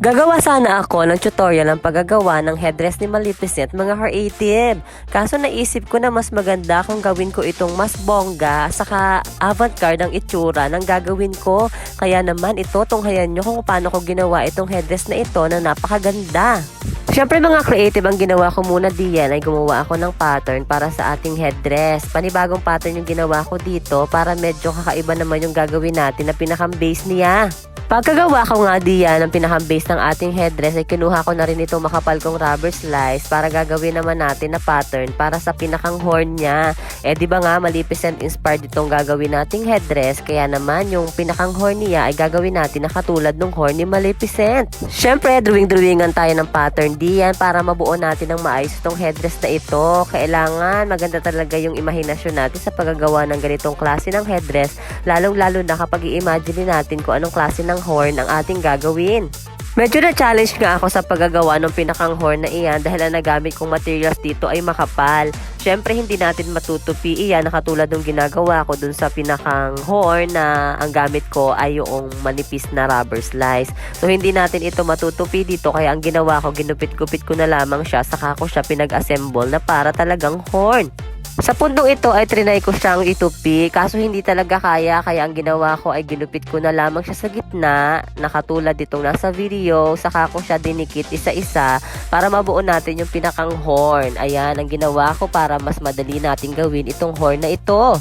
Gagawa sana ako ng tutorial ng paggagawa ng headdress ni Maleficent mga creative. Kaso naisip ko na mas maganda kung gawin ko itong mas bongga saka avant-garde ang itsura ng gagawin ko. Kaya naman ito, tunghayan nyo kung paano ko ginawa itong headdress na ito na napakaganda. Siyempre mga creative, ang ginawa ko muna diyan ay gumawa ako ng pattern para sa ating headdress. Panibagong pattern yung ginawa ko dito para medyo kakaiba naman yung gagawin natin na pinakang-base niya. Pagkagawa ko nga diyan ng pinakang-base ng ating headdress ay kinuha ko na rin itong makapal kong rubber slice para gagawin naman natin na pattern para sa pinakang horn niya. Di ba nga Maleficent inspired itong gagawin nating headdress, kaya naman yung pinakang horn niya ay gagawin natin na katulad ng horn ni Maleficent. Siyempre drawing-drawingan tayo ng pattern diyan para mabuo natin ng maayos itong headdress na ito. Kailangan maganda talaga yung imahinasyon natin sa paggagawa ng ganitong klase ng headdress, lalong-lalo na kapag i-imagine natin kung anong klase ng horn ang ating gagawin. Medyo na-challenge nga ako sa paggagawa ng pinakang horn na iyan dahil ang nagamit kong materials dito ay makapal. Siyempre hindi natin matutupi iyan na katulad ng ginagawa ko dun sa pinakang horn na ang gamit ko ay yung manipis na rubber slice. So hindi natin ito matutupi dito, kaya ang ginawa ko, ginupit-gupit ko na lamang siya, saka ko siya pinag-assemble na para talagang horn. Sa puntong ito ay trinay ko siyang itupi, kaso hindi talaga kaya ang ginawa ko ay ginupit ko na lamang siya sa gitna, nakatulad ditong nasa video, saka ko siya dinikit isa-isa para mabuo natin yung pinakang horn. Ayan ang ginawa ko para mas madali nating gawin itong horn na ito.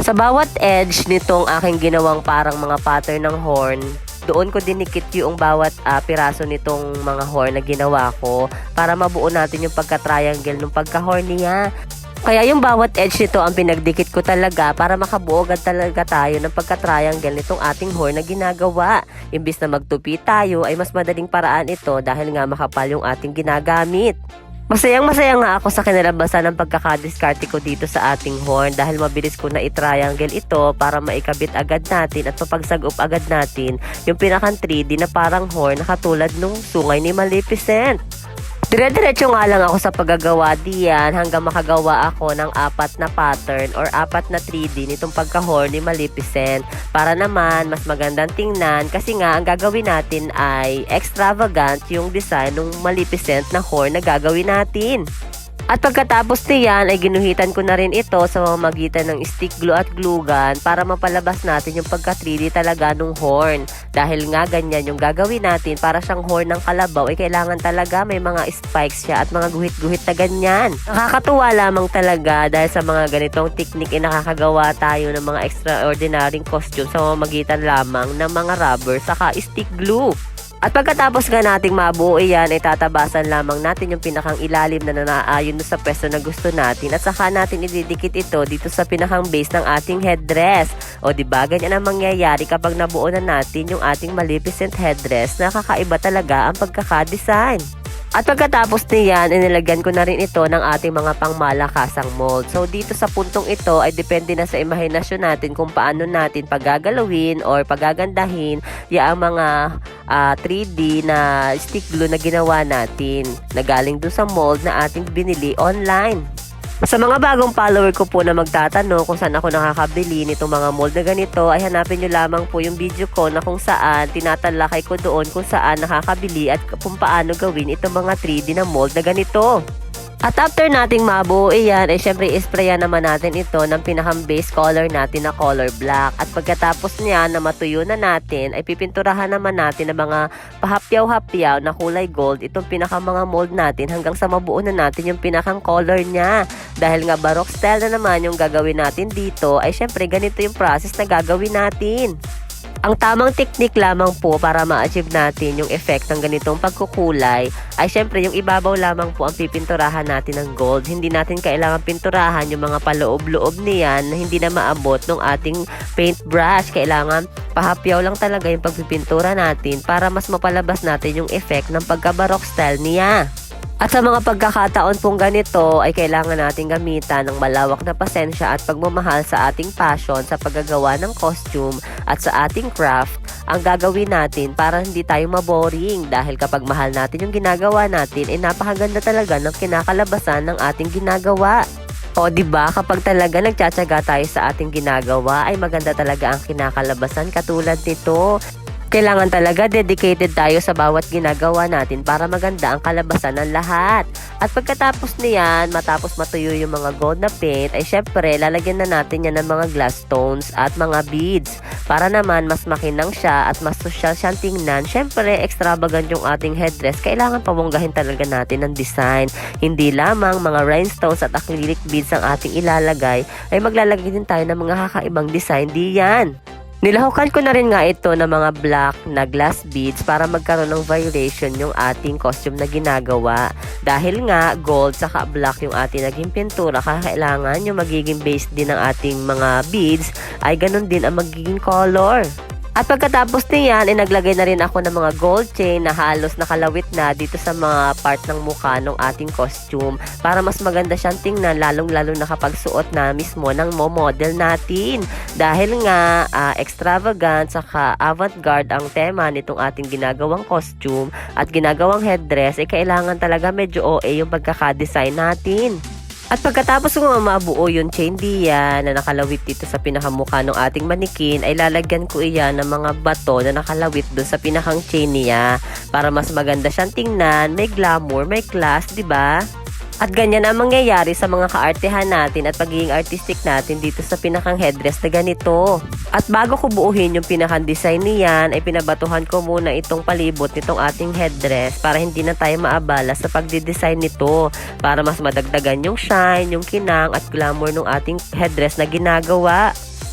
Sa bawat edge nitong aking ginawang parang mga pattern ng horn, doon ko dinikit yung bawat piraso nitong mga horn na ginawa ko para mabuo natin yung pagka-triangle ng pagka-horn niya. Kaya yung bawat edge nito ang pinagdikit ko talaga para makabuo agad talaga tayo ng pagka-triangle nitong ating horn na ginagawa. Imbis na magtupi tayo ay mas madaling paraan ito dahil nga makapal yung ating ginagamit. Masayang-masaya nga ako sa kinalabasan ng pagkakadiskarte ko dito sa ating horn dahil mabilis ko na i-triangle ito para maikabit agad natin at mapagsagop agad natin yung pinakang 3D na parang horn na katulad nung sungay ni Maleficent. Dire-diretso nga lang ako sa paggagawa diyan hanggang makagawa ako ng 4 na pattern or 4 na 3D nitong pagka-horn ni Maleficent para naman mas magandang tingnan, kasi nga ang gagawin natin ay extravagant yung design ng Maleficent na horn na gagawin natin. At pagkatapos niyan ay ginuhitan ko na rin ito sa pamamagitan ng stick glue at glue gun para mapalabas natin yung pagka 3D talaga ng horn. Dahil nga ganyan yung gagawin natin, para siyang horn ng kalabaw ay kailangan talaga may mga spikes siya at mga guhit-guhit na ganyan. Nakakatuwa lamang talaga dahil sa mga ganitong technique ay nakakagawa tayo ng mga extraordinary costume sa pamamagitan lamang ng mga rubber saka stick glue. At pagkatapos nga nating mabuo yan ay tatabasan lamang natin yung pinakang ilalim na naaayon sa pwesto na gusto natin at saka natin ididikit ito dito sa pinakang base ng ating headdress. O diba, ganyan ang mangyayari kapag nabuo na natin yung ating Maleficent headdress na kakaiba talaga ang pagkakadesign. At pagkatapos niyan, inilagyan ko na rin ito ng ating mga pangmalakasang mold. So dito sa puntong ito ay depende na sa imahinasyon natin kung paano natin pagagalawin or pagagandahin yung mga 3D na stick glue na ginawa natin na galing dun sa mold na ating binili online. Sa mga bagong follower ko po na magtatanong kung saan ako nakakabili nitong mga mold na ganito, ay hanapin nyo lamang po yung video ko na kung saan tinatalakay ko doon kung saan nakakabili at kung paano gawin itong mga 3D na mold na ganito. At after nating mabuo iyan, ay syempre isprayan naman natin ito ng pinakang base color natin na color black. At pagkatapos niya na matuyo na natin, ay pipinturahan naman natin ng mga pahapyaw-hapyaw na kulay gold itong pinakang mga mold natin hanggang sa mabuo na natin yung pinakang color niya. Dahil nga baroque style na naman yung gagawin natin dito, ay syempre ganito yung process na gagawin natin. Ang tamang technique lamang po para ma-achieve natin yung effect ng ganitong pagkukulay ay syempre yung ibabaw lamang po ang pipinturahan natin ng gold. Hindi natin kailangan pinturahan yung mga paloob-loob niyan na hindi na maabot ng ating paintbrush. Kailangan pahapyaw lang talaga yung pagpipintura natin para mas mapalabas natin yung effect ng pagka-baroque style niya. At sa mga pagkakataon pong ganito ay kailangan natin gamitan ng malawak na pasensya at pagmamahal sa ating passion sa paggagawa ng costume at sa ating craft ang gagawin natin para hindi tayo maboring, dahil kapag mahal natin yung ginagawa natin ay napakaganda talaga ng kinakalabasan ng ating ginagawa. O diba, kapag talaga nagtsatsaga tayo sa ating ginagawa ay maganda talaga ang kinakalabasan katulad nito. Kailangan talaga dedicated tayo sa bawat ginagawa natin para maganda ang kalabasan ng lahat. At pagkatapos niyan, matapos matuyo yung mga gold na paint, ay syempre lalagyan na natin yan ng mga glass stones at mga beads. Para naman mas makinang siya at mas social siyang tingnan. Syempre extravagant yung ating headdress, kailangan pabonggahin talaga natin ng design. Hindi lamang mga rhinestones at acrylic beads ang ating ilalagay, ay maglalagay din tayo ng mga kakaibang design diyan. Nilahukan ko na rin nga ito ng mga black na glass beads para magkaroon ng variation yung ating costume na ginagawa. Dahil nga gold saka black yung ating naging pintura, kailangan yung magiging base din ng ating mga beads ay ganun din ang magiging color. At pagkatapos niyan, naglagay na rin ako ng mga gold chain na halos nakalawit na dito sa mga part ng mukha ng ating costume para mas maganda siyang tingnan, lalong-lalo na kapag suot na mismo ng model natin. Dahil nga extravagant saka avant-garde ang tema nitong ating ginagawang costume at ginagawang headdress, kailangan talaga medyo OA yung pagkakadesign natin. At pagkatapos ko mabuo yung chain diyan na nakalawit dito sa pinakamukha ng ating manikin, ay lalagyan ko iyan ng mga bato na nakalawit doon sa pinakang chain niya para mas maganda siyang tingnan, may glamour, may class, di ba? At ganyan ang mangyayari sa mga kaartehan natin at pagiging artistic natin dito sa pinakang headdress na ganito. At bago ko buuhin yung pinakang design niyan, ay pinabatuhan ko muna itong palibot nitong ating headdress para hindi na tayo maabala sa pagdidesign nito, para mas madagdagan yung shine, yung kinang at glamour ng ating headdress na ginagawa.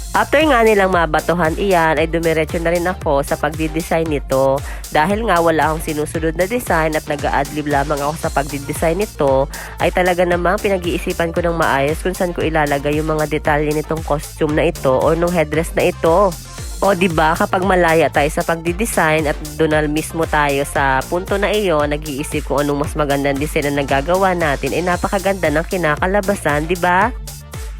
After nga nilang mabatuhan iyan, ay dumiretso na rin ako sa pagdidesign nito. Dahil nga wala akong sinusunod na design at nag-a-adlib lamang ako sa pagdidesign nito, ay talaga namang pinag-iisipan ko ng maayos kung saan ko ilalagay yung mga detalye nitong costume na ito o nung headdress na ito. O diba, kapag malaya tayo sa pagdidesign at doon na mismo tayo sa punto na iyon, nag-iisip kung anong mas magandang design na nagagawa natin, ay napakaganda ng kinakalabasan, diba?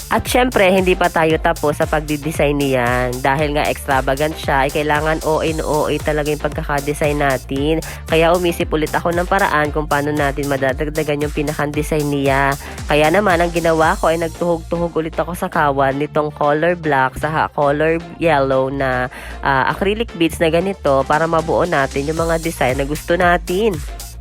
At syempre, hindi pa tayo tapos sa pagdidesign niyan. Dahil nga extravagant siya, ay kailangan OA na OA talaga yung pagkakadesign natin. Kaya umisip ulit ako ng paraan kung paano natin madadagdagan yung pinaka-design niya. Kaya naman, ang ginawa ko ay nagtuhog-tuhog ulit ako sa kawan nitong color black sa color yellow na acrylic beads na ganito para mabuo natin yung mga design na gusto natin.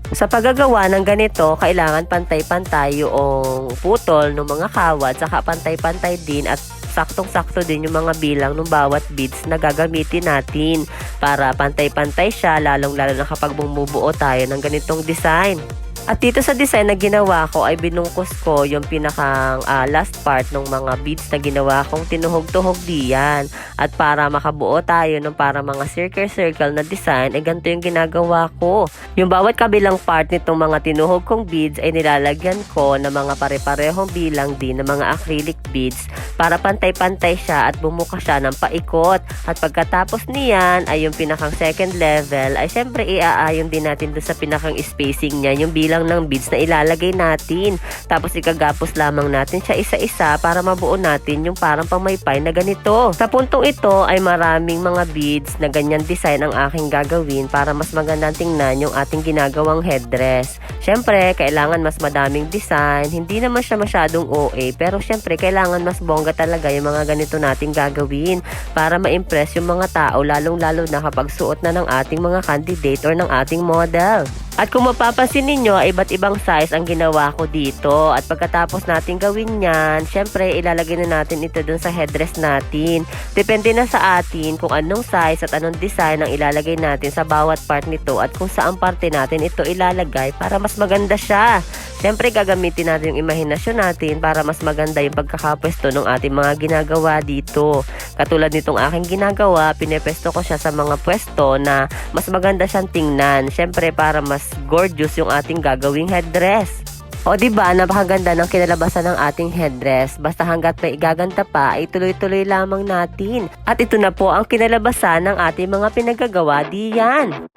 Sa paggagawa ng ganito, kailangan pantay-pantay yung putol ng mga kawad, saka pantay-pantay din at saktong-sakto din yung mga bilang ng bawat beads na gagamitin natin para pantay-pantay siya, lalong-lalo na kapag bumubuo tayo ng ganitong design. At dito sa design na ginawa ko ay binungkos ko yung pinakang last part ng mga beads na ginawa kong tinuhog-tuhog diyan. At para makabuo tayo ng para mga circle-circle na design, ay ganito yung ginagawa ko. Yung bawat kabilang part nitong mga tinuhog kong beads ay nilalagyan ko ng mga pare-parehong bilang din ng mga acrylic beads para pantay-pantay siya at bumuka siya ng paikot. At pagkatapos niyan ay yung pinakang second level ay syempre iaayon din natin doon sa pinakang spacing niya, yung bilang ng beads na ilalagay natin. Tapos ikagapos lamang natin siya isa-isa para mabuo natin yung parang pamaypay na ganito. Sa puntong ito ay maraming mga beads na ganyan design ang aking gagawin para mas magandang tingnan yung ating ginagawang headdress. Syempre, kailangan mas madaming design. Hindi naman siya masyadong OA, pero syempre kailangan mas bongga talaga yung mga ganito nating gagawin para ma-impress yung mga tao, lalong-lalo na kapag suot na ng ating mga candidate or ng ating model. At kung mapapansin ninyo, iba't ibang size ang ginawa ko dito. At pagkatapos natin gawin yan, syempre ilalagay na natin ito dun sa headdress natin. Depende na sa atin kung anong size at anong design ang ilalagay natin sa bawat part nito at kung saan parte natin ito ilalagay para mas maganda siya. Syempre gagamitin natin yung imahinasyon natin para mas maganda yung pagkakapwesto ng ating mga ginagawa dito. Katulad nitong aking ginagawa, pinepesto ko siya sa mga pwesto na mas maganda siyang tingnan. Syempre para mas gorgeous yung ating gagawing headdress. O diba, napakaganda ng kinalabasan ng ating headdress. Basta hanggat may igaganda pa, ay tuloy-tuloy lamang natin. At ito na po ang kinalabasan ng ating mga pinagagawa diyan.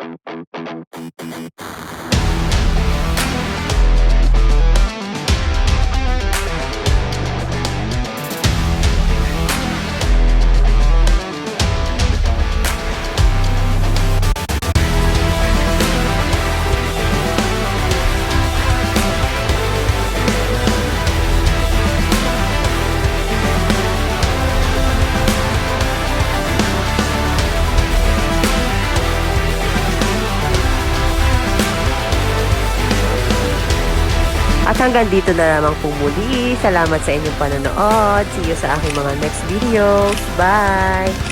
At hanggang dito na lamang po muli. Salamat sa inyong panonood. See you sa aking mga next videos. Bye!